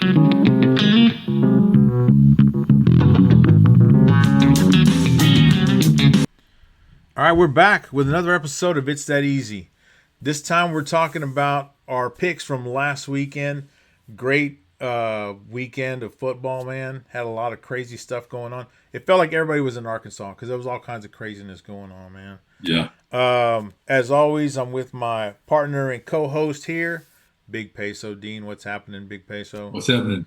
All right, we're back with another episode of It's That Easy. This time we're talking about our picks from last weekend. Great weekend of football, man. Had a lot of crazy stuff going on. It felt like everybody was in Arkansas because there was all kinds of craziness going on, man. Yeah. As always, I'm with my partner and co-host here, Big Peso. Dean, what's happening, Big Peso? What's happening?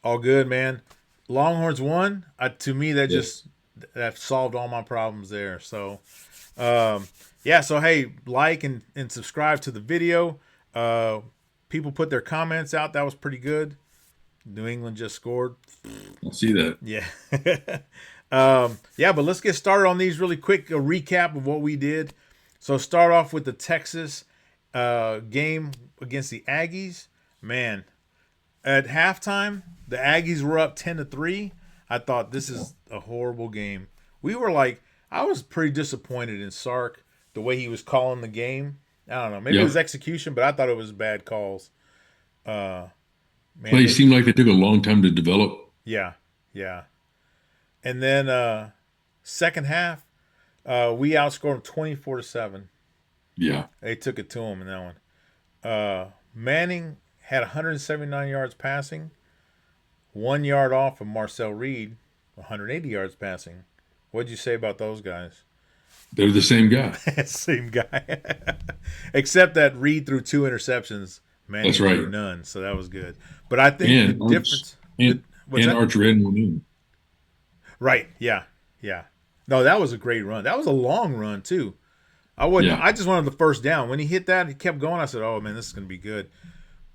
All good, man. Longhorns won. To me, Yes. that solved all my problems there. So, yeah. So hey, like and subscribe to the video. People put their comments out. That was pretty good. New England just scored. I see that. Yeah. Yeah, but let's get started on these really quick. A recap of what we did. So start off with the Texas game against the Aggies. Man, at halftime, the Aggies were up 10-3. I thought this is a horrible game. I was pretty disappointed in Sark, the way he was calling the game. I don't know. Maybe it was execution, but I thought it was bad calls. Man, Plays seemed like they took a long time to develop. yeah, yeah. And then second half, we outscored them 24-7. Yeah. They took it to him in that one. Manning had 179 yards passing, 1 yard off of Marcel Reed, 180 yards passing. What'd you say about those guys? They're the same guy. Same guy. Except that Reed threw 2 interceptions. Manning That's right. threw none, so that was good. But I think the difference... And what's that? Archer ran one in. Right, yeah, yeah. No, that was a great run. That was a long run, too. I just wanted the first down. When he hit that, he kept going. I said, oh, man, this is going to be good.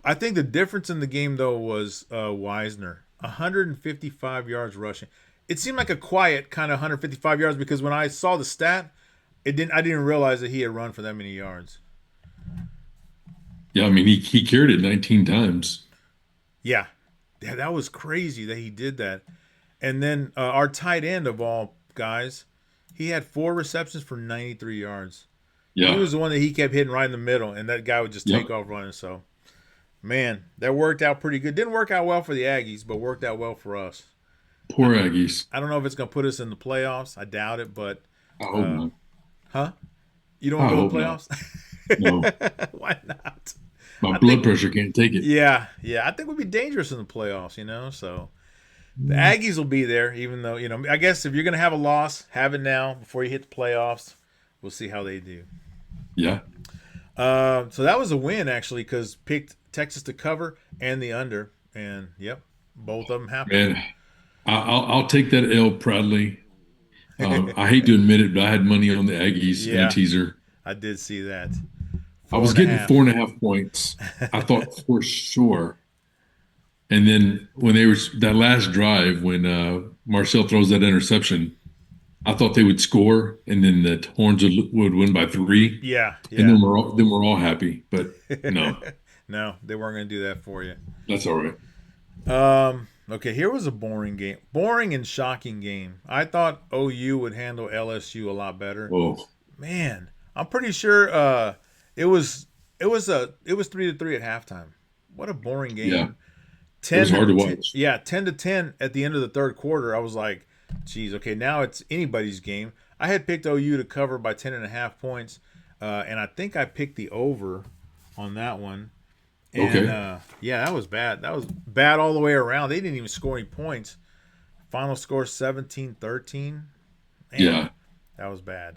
I think the difference in the game, though, was Wisner. 155 yards rushing. It seemed like a quiet kind of 155 yards because when I saw the stat, I didn't realize that he had run for that many yards. Yeah, I mean, he carried it 19 times. Yeah, that was crazy that he did that. And then our tight end of all guys, he had 4 receptions for 93 yards. Yeah. He was the one that he kept hitting right in the middle, and that guy would just take off running. So, man, that worked out pretty good. Didn't work out well for the Aggies, but worked out well for us. Poor Aggies. I don't know if it's going to put us in the playoffs. I doubt it, but I hope not. huh? You don't want to go to the playoffs? No. Why not? My blood pressure can't take it. Yeah. I think we'd be dangerous in the playoffs, So the Aggies will be there, even though, I guess if you're going to have a loss, have it now before you hit the playoffs. We'll see how they do. Yeah. So that was a win, actually, because picked Texas to cover and the under. And, yep, both of them happened. Man, I'll take that L proudly. I hate to admit it, but I had money on the Aggies in a teaser. I did see that. I was getting 4.5 points. I thought for sure. And then when they were that last drive, when Marcel throws that interception, I thought they would score, and then the Horns would win by 3. Yeah. And then we're all happy. But no, no, they weren't going to do that for you. That's all right. Okay, here was a boring game, boring and shocking game. I thought OU would handle LSU a lot better. Oh man, I'm pretty sure it was 3-3 at halftime. What a boring game. Yeah. It was hard to watch. 10-10 at the end of the third quarter. I was like, geez, okay, now it's anybody's game. I had picked OU to cover by 10.5 points, and I think I picked the over on that one. And, okay. Yeah, that was bad. That was bad all the way around. They didn't even score any points. Final score 17-13. Yeah. That was bad.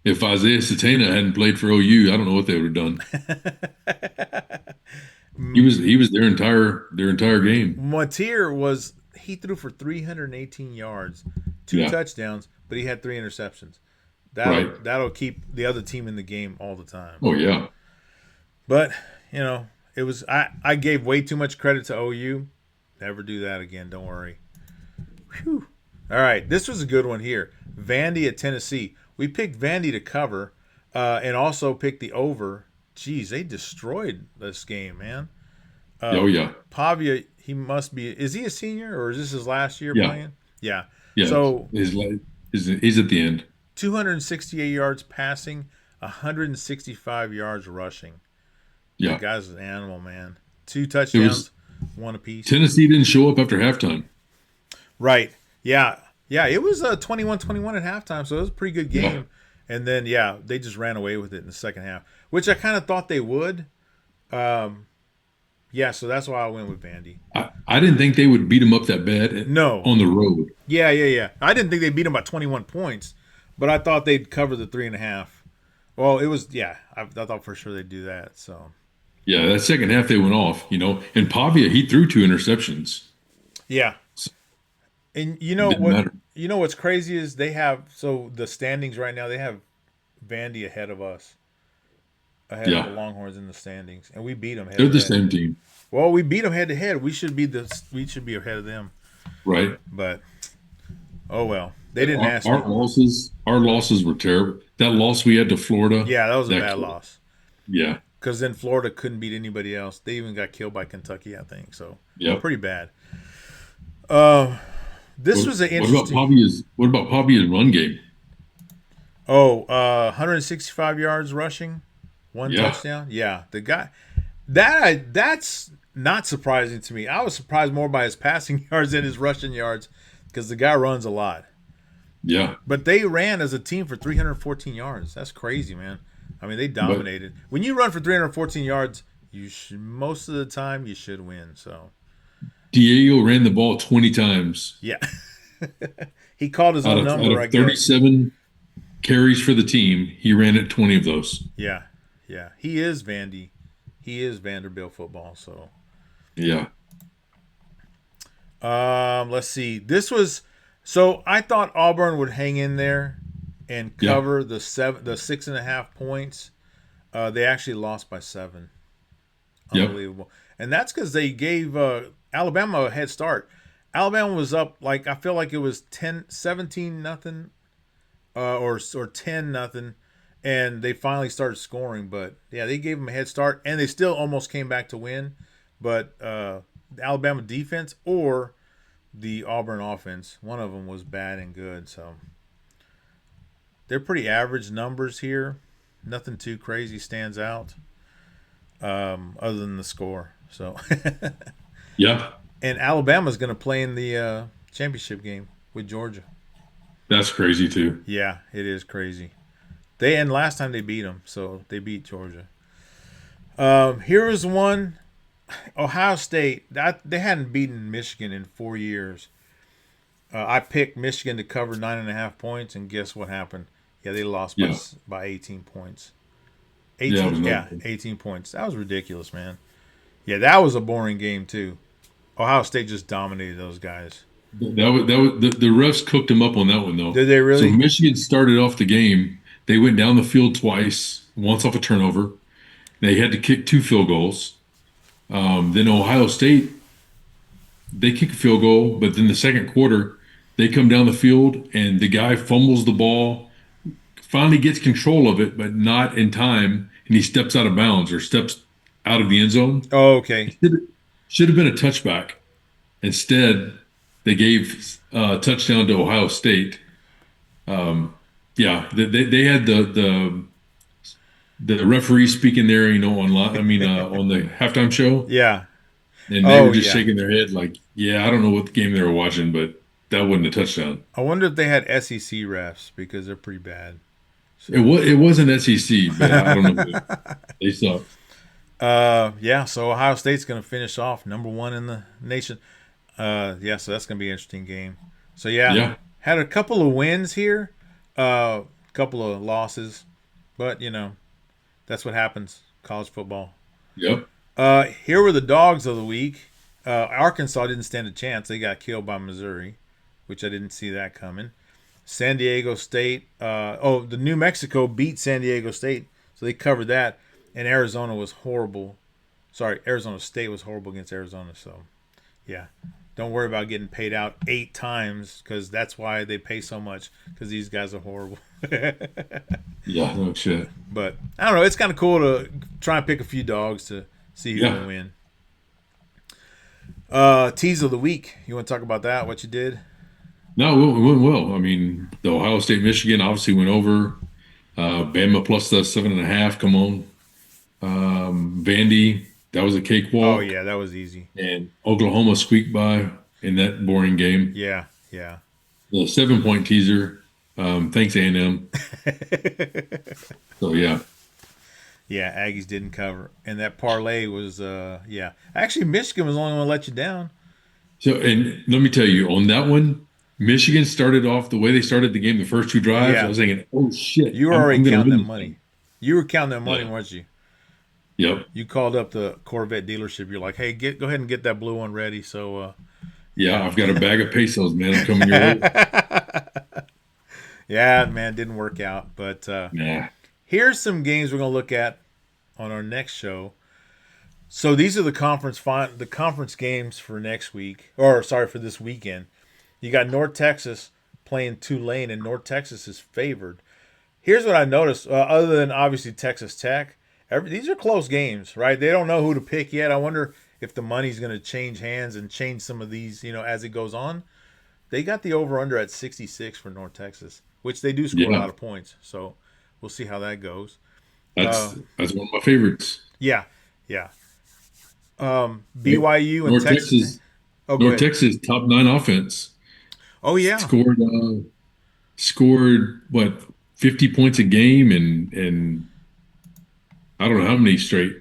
If Isaiah Satana hadn't played for OU, I don't know what they would have done. He was their entire game. Matier he threw for 318 yards, 2 touchdowns, but he had 3 interceptions. That'll keep the other team in the game all the time. Oh yeah. But, it was I gave way too much credit to OU. Never do that again, don't worry. Whew. All right, this was a good one here. Vandy at Tennessee. We picked Vandy to cover and also picked the over. Jeez, they destroyed this game, man. Oh, yeah. Pavia, is he a senior or is this his last year playing? Yeah. Yeah. So he's at the end. 268 yards passing, 165 yards rushing. Yeah. That guy's an animal, man. 2 touchdowns, one apiece. Tennessee didn't show up after halftime. Right. Yeah. Yeah. It was 21-21 at halftime, so it was a pretty good Yeah. game. And then yeah, they just ran away with it in the second half, which I kind of thought they would. Um, yeah, so that's why I went with Vandy. I didn't think they would beat them up that bad No. on the road. Yeah, yeah, yeah. I didn't think they beat them by 21 points, but I thought they'd cover the 3.5. Well, it was yeah. I thought for sure they'd do that. So Yeah, that second half they went off, and Pavia, he threw two interceptions. yeah, and It didn't matter. you know what's crazy is they have so the standings right now they have Vandy ahead of us, ahead of the Yeah, Longhorns in the standings, and we beat them head they're to the head. same team, Well, we beat them head to head. We should be ahead of them, right? but oh well. They didn't ask me. Our losses were terrible. That loss we had to Florida, Yeah, that was a that bad killed. loss Yeah, because then Florida couldn't beat anybody else. They even got killed by Kentucky, I think. So yep. pretty bad. Uh, this What, was an what about interesting. Pavia's run game? Oh, 165 yards rushing, one Yeah, touchdown. Yeah, the guy that's not surprising to me. I was surprised more by his passing yards than his rushing yards because the guy runs a lot. yeah. But they ran as a team for 314 yards. That's crazy, man. I mean, they But dominated. When you run for 314 yards, you should most of the time you should win. So Diego ran the ball 20 times yeah, he called his out own of out number, I of guess. 37 carries for the team. He ran at 20 of those. Yeah, yeah. He is Vandy. He is Vanderbilt football. So Yeah, let's see. This was so I thought Auburn would hang in there and yeah, cover the 6.5 points. They actually lost by 7. yep, Unbelievable. And that's because they gave Alabama a head start. Alabama was up like I feel like it was 17 nothing, or 10 nothing, and they finally started scoring. But yeah, they gave them a head start, and they still almost came back to win. But the Alabama defense or the Auburn offense, one of them was bad and good. So they're pretty average numbers here. Nothing too crazy stands out, other than the score. So, yeah. and Alabama's going to play in the championship game with Georgia. That's crazy too. Yeah, it is crazy. They and last time they beat them, so they beat Georgia. Here is one: Ohio State. They hadn't beaten Michigan in 4 years. I picked Michigan to cover 9.5 points, and guess what happened? Yeah, they lost Yeah, by 18 points. yeah. It 18, was yeah, no. 18 points. That was ridiculous, man. Yeah, that was a boring game too. Ohio State just dominated those guys. That was the refs cooked him up on that one though. Did they So really? Michigan started off the game. They went down the field twice, once off a turnover. They had to kick two field goals. Then Ohio State, they kick a field goal, but then the second quarter, they come down the field and the guy fumbles the ball, finally gets control of it, but not in time, and he steps out of bounds or steps out of the end zone. Oh, okay. It should have been a touchback. Instead, they gave a touchdown to Ohio State. Um, yeah, they had the referee speaking there, online. I mean, on the halftime show, Yeah. and they were Oh, just yeah. shaking their head like, "Yeah, I don't know what game they were watching, but that wasn't a touchdown." I wonder if they had SEC refs because they're pretty bad. It So, was it wasn't SEC, but I don't know. They suck. yeah. So Ohio State's going to finish off number one in the nation. Yeah. So that's going to be an interesting game. So yeah, Yeah, had a couple of wins here, a couple of losses, but that's what happens. College football. yep, Here were the dogs of the week. Arkansas didn't stand a chance. They got killed by Missouri, which I didn't see that coming. San Diego State. The New Mexico beat San Diego State, so they covered that. And Arizona was horrible. Sorry, Arizona State was horrible against Arizona. So, yeah, don't worry about getting paid out 8 times because that's why they pay so much because these guys are horrible. yeah, no shit. But I don't know. It's kind of cool to try and pick a few dogs to see who Yeah, will win. Tease of the week. You want to talk about that? What you did? no, it went well. I mean, the Ohio State Michigan obviously went over. Bama plus the 7.5. Come on. Vandy, That was a Oh cakewalk. yeah, that was easy. And Oklahoma squeaked by in that boring game. Yeah, yeah. The 7 point teaser. Thanks, A&M. So yeah. Yeah, Aggies didn't cover, and that parlay was yeah. Actually, Michigan was the only one to let you down. So and let me tell you, on that one, Michigan started off the way they started the game, the first two drives. I Yeah, was thinking, oh shit, you were already I'm going to counting win that this money. thing. You were counting that money, Yeah. weren't you? Yep. You called up the Corvette dealership. You're like, hey, go ahead and get that blue one ready. So Yeah. yeah, I've got a bag of pesos, man. I'm coming your way. yeah, man, didn't work out. But Nah. here's some games we're gonna look at on our next show. So these are the conference games for next week, or sorry, for this weekend. You got North Texas playing Tulane, and North Texas is favored. Here's what I noticed, other than obviously Texas Tech, these are close games, right? They don't know who to pick yet. I wonder if the money's going to change hands and change some of these, as it goes on. They got the over under at 66 for North Texas, which they do score a Yeah. lot of points. So we'll see how that goes. Uh, That's one of my favorites. yeah, yeah. Right? BYU and North Texas Tech. Texas, Oh, go North ahead. Texas top nine offense Oh, yeah. scored what 50 points a game and I don't know how many straight.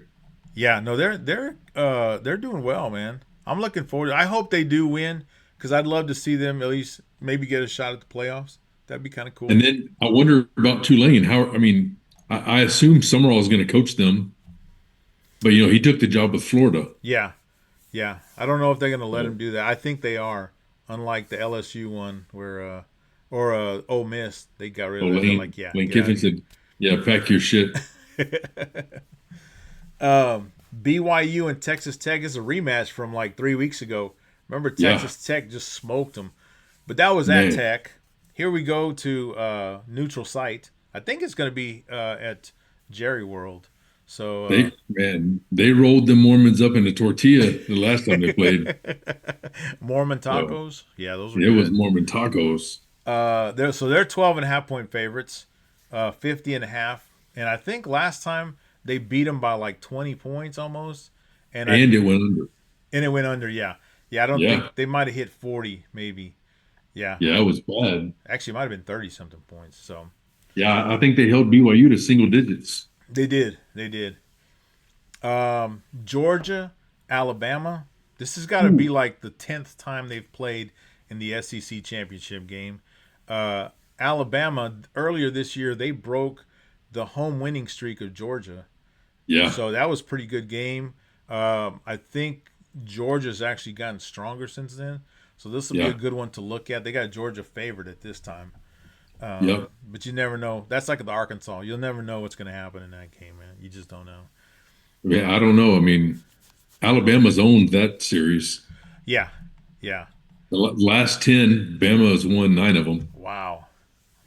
Yeah, no, they're doing well, man. I'm looking forward. I hope they do win because I'd love to see them at least maybe get a shot at the playoffs. That'd be kind of cool. And then I wonder about Tulane. How I mean, I assume Summerall is going to coach them, but he took the job with Florida. Yeah, yeah. I don't know if they're gonna let him So do that. I think they are. Unlike the LSU one where or Ole Miss, they got rid so of that. They're like, yeah, Lane get out of Kiffin here. said, "Yeah, pack your shit." BYU and Texas Tech is a rematch from like 3 weeks ago. Remember, Yeah, Texas Tech just smoked them, but that was at man, Tech. Here we go to neutral site. I think it's going to be at Jerry World. So they rolled the Mormons up in a tortilla the last time they played. Mormon So tacos, yeah, those were it was good. Mormon tacos. They're 12.5 point favorites, 50 and a half, and I think last time they beat them by like 20 points almost, and I And it went under. and it went under. Yeah, yeah. I don't Yeah, think they might have hit 40, maybe. Yeah, yeah, it was bad. actually, it might have been 30 something points. So Yeah, I think they held BYU to single digits. they did, they did. Georgia, Alabama. This has got to be Ooh, like the 10th time they've played in the SEC championship game. Alabama earlier this year they broke the home winning streak of Georgia, yeah, so that was a pretty good game. I think Georgia's actually gotten stronger since then, so this will be a yeah, good one to look at. They got Georgia favored at this time, yep. but you never know. That's like the Arkansas. You'll never know what's going to happen in that game, man. You just don't know. Yeah, I don't know. I mean, Alabama's owned that series. Yeah, yeah. The last 10, Bama has won 9 of them. Wow,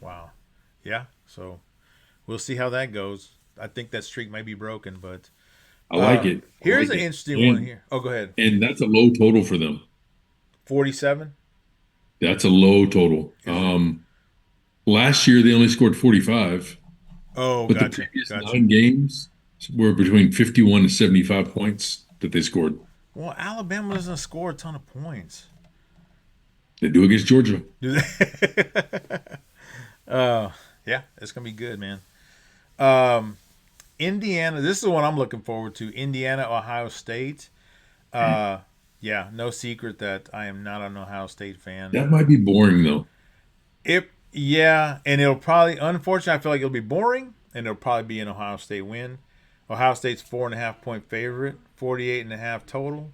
wow. Yeah. So we'll see how that goes. I think that streak might be broken, but I like it. I here's like an it. interesting one here. Oh, go ahead. And that's a low total for them. 47. That's a low total. Is it? Last year they only scored 45, Oh, but the gotcha, previous gotcha. 9 games were between 51 and 75 points that they scored. Well, Alabama doesn't score a ton of points. They do against Georgia. Do they? Yeah, it's gonna be good, man. Um, Indiana. This is the one I'm looking forward to. Indiana, Ohio State. Uh, yeah, no secret that I am not an Ohio State fan. That might be boring though. Yeah, and it'll probably, unfortunately, I feel like it'll be boring, and it'll probably be an Ohio State win. Ohio State's 4.5 point favorite, 48.5 total.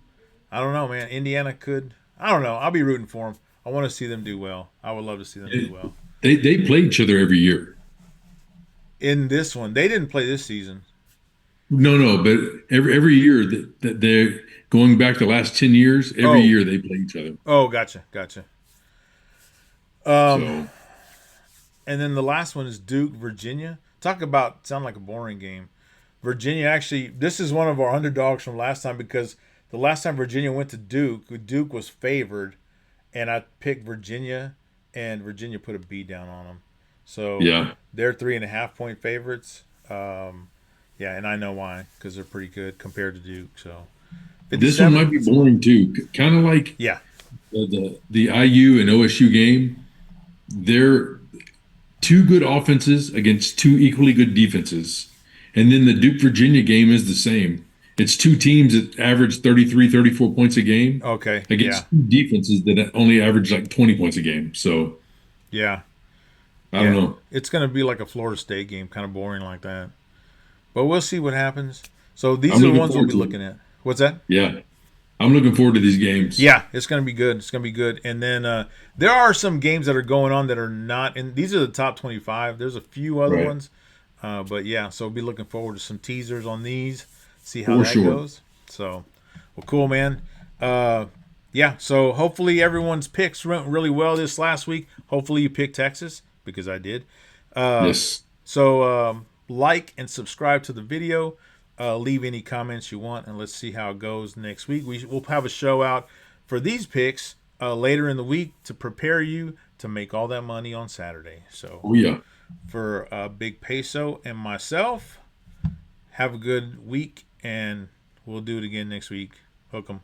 I don't know, man. Indiana could. I don't know. I'll be rooting for them. I want to see them do well. I would love to see them do well. They play each other every year. In this one, they didn't play this season. No, no, but every year that they're going back the last 10 years, every Oh, year they play each other. oh, gotcha, gotcha. Um, So and then the last one is Duke, Virginia. Talk about sound like a boring game. Virginia actually, this is one of our underdogs from last time because the last time Virginia went to Duke, Duke was favored, and I picked Virginia, and Virginia put a beat down on them. So yeah, they're 3.5 point favorites. Yeah, and I know why, because they're pretty good compared to Duke. So This one 57. might be boring too. Kind of like Yeah. the IU and OSU game. They're two good offenses against two equally good defenses. And then the Duke Virginia game is the same. It's two teams that average 33, 34 points a game Okay. Yeah. against two defenses that only average like 20 points a game. So Yeah. I don't Yeah. know. It's gonna be like a Florida State game, kind of boring like that. But we'll see what happens. So these I'm are the looking ones we'll forward be to it. looking at. What's that? Yeah. I'm looking forward to these games. Yeah, it's gonna be good. It's gonna be good. And then there are some games that are going on that are not in. These are the top 25. There's a few other Right. ones, but yeah. So we'll be looking forward to some teasers on these. See how For that sure. goes. So, well, cool, man. Yeah. So hopefully everyone's picks went really well this last week. Hopefully you picked Texas because I did. Yes. So like and subscribe to the video. Leave any comments you want, and let's see how it goes next week. We'll have a show out for these picks later in the week to prepare you to make all that money on Saturday. So Oh, yeah. for Big Peso and myself, have a good week, and we'll do it again next week. Hook 'em.